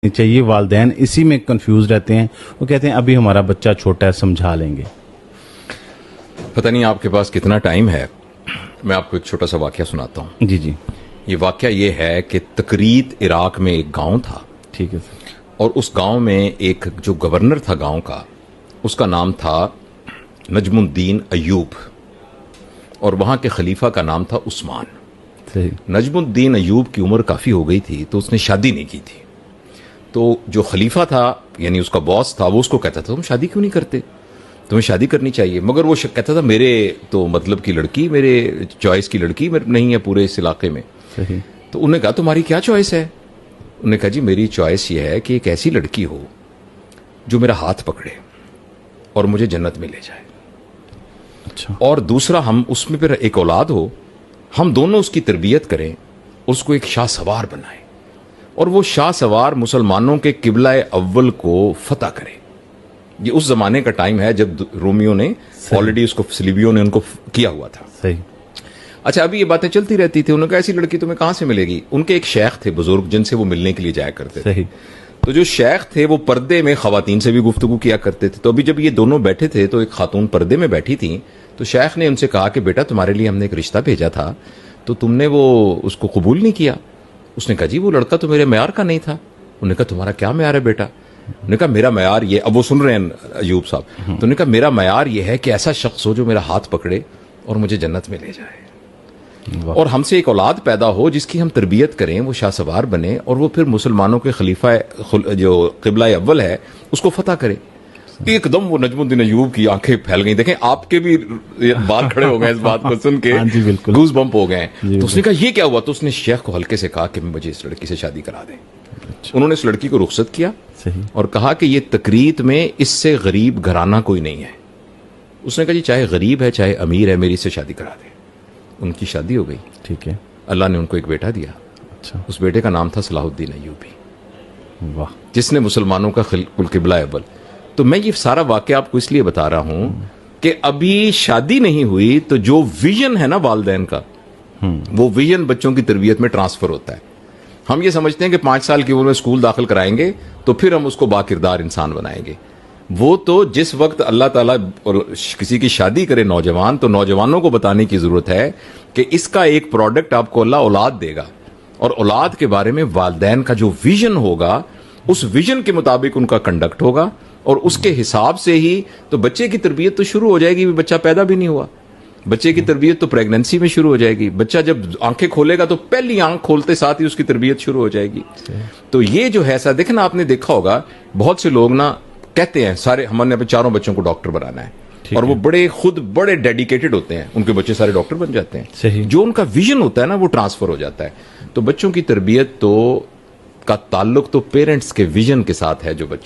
चाहिए। वालिदैन इसी में कंफ्यूज रहते हैं, वो कहते हैं अभी हमारा बच्चा छोटा है, समझा लेंगे। पता नहीं आपके पास कितना टाइम है, मैं आपको एक छोटा सा वाकया सुनाता हूँ। जी जी, ये वाकया ये है कि तकरीत इराक में एक गांव था। ठीक है सर। और उस गांव में एक जो गवर्नर था गांव का, उसका नाम था नजमुद्दीन अयूब, और वहां के खलीफा का नाम था उस्मान। सही। नजमुद्दीन अयूब की उम्र काफ़ी हो गई थी, तो उसने शादी नहीं की थी। तो जो खलीफा था, यानी उसका बॉस था, वो उसको कहता था तुम शादी क्यों नहीं करते, तुम्हें शादी करनी चाहिए। मगर वो कहता था मेरे तो मतलब की लड़की, मेरे चॉइस की लड़की नहीं है पूरे इस इलाके में। सही। तो उन्होंने कहा तुम्हारी क्या चॉइस है। उन्होंने कहा जी मेरी चॉइस ये है कि एक ऐसी लड़की हो जो मेरा हाथ पकड़े और मुझे जन्नत में ले जाए। अच्छा। और दूसरा, हम उसमें फिर एक औलाद हो, हम दोनों उसकी तरबियत करें, उसको एक शाह सवार बनाएं, और वो शाह सवार मुसलमानों के किबला अव्वल को फतह करे। ये उस जमाने का टाइम है जब रोमियो ने ऑलरेडी उसको, सलीबियों ने उनको किया हुआ था। सही। अच्छा, अभी ये बातें चलती रहती थी। उन्होंने कहा ऐसी लड़की तुम्हें कहां से मिलेगी। उनके एक शेख थे बुजुर्ग, जिनसे वो मिलने के लिए जाया करते थे। सही। तो जो शेख थे वो पर्दे में खवातीन से भी गुफ्तगू किया करते थे। तो अभी जब ये दोनों बैठे थे तो एक खातून पर्दे में बैठी थी। तो शेख ने उनसे कहा कि बेटा तुम्हारे लिए हमने एक रिश्ता भेजा था, तो तुमने वो उसको कबूल नहीं किया। उसने कहा जी वो लड़का तो मेरे म्यार का नहीं था। उन्होंने कहा तुम्हारा क्या म्यार है बेटा। उन्होंने कहा मेरा म्यार ये, अब वो सुन रहे हैं अयूब साहब, तो उन्होंने कहा मेरा म्यार ये है कि ऐसा शख्स हो जो मेरा हाथ पकड़े और मुझे जन्नत में ले जाए, और हमसे एक औलाद पैदा हो जिसकी हम तरबियत करें, वो शाह सवार बने, और वो फिर मुसलमानों के खलीफा जो किबला अव्वल है उसको फतह करे। एकदम वो नजमुद्दीन अयूब की आंखें फैल गई। देखें आपके भी बाल खड़े हो गए इस बात को सुन के, हाँ जी बिल्कुल, गूज बम्प हो गए। तो उसने कहा ये क्या हुआ। तो उसने शेख को हल्के से कहा कि मुझे इस लड़की से शादी करा दें। उन्होंने इस लड़की को रुखसत किया। सही। और कहा कि ये तकरीत में इससे गरीब घराना कोई नहीं है। उसने कहा जी चाहे गरीब है चाहे अमीर है, मेरी इससे शादी करा दे। उनकी शादी हो गई। ठीक है। अल्लाह ने उनको एक बेटा दिया। अच्छा। उस बेटे का नाम था सलाहुद्दीन अयूबी, वाह, जिसने मुसलमानों का कुल किबला अव्वल। तो मैं ये सारा वाकया आपको इसलिए बता रहा हूं कि अभी शादी नहीं हुई तो जो विजन है ना वालिदैन का, वो विजन बच्चों की तरबियत में ट्रांसफर होता है। हम ये समझते हैं कि 5 साल की उम्र में स्कूल दाखिल कराएंगे तो फिर हम उसको बाकिरदार इंसान बनाएंगे। वो तो जिस वक्त अल्लाह ताला और किसी की शादी करे नौजवान, तो नौजवानों को बताने की जरूरत है कि इसका एक प्रोडक्ट आपको अल्लाह औलाद देगा, और औलाद के बारे में वालिदैन का जो विजन होगा, उस विजन के मुताबिक उनका कंडक्ट होगा, और उसके हिसाब से ही तो बच्चे की तरबियत तो शुरू हो जाएगी। बच्चा पैदा भी नहीं हुआ, बच्चे की तरबियत तो प्रेगनेंसी में शुरू हो जाएगी। बच्चा जब आंखें खोलेगा तो पहली आंख खोलते साथ ही उसकी तरबियत शुरू हो जाएगी। तो ये जो है ऐसा देखना, आपने देखा होगा बहुत से लोग ना कहते हैं सारे हमने अपने 4 बच्चों को डॉक्टर बनाना है, और वो खुद बड़े डेडिकेटेड होते हैं, उनके बच्चे सारे डॉक्टर बन जाते हैं। सही। जो उनका विजन होता है ना वो ट्रांसफर हो जाता है। तो बच्चों की तरबियत तो का ताल्लुक तो पेरेंट्स के विजन के साथ है जो बच्चों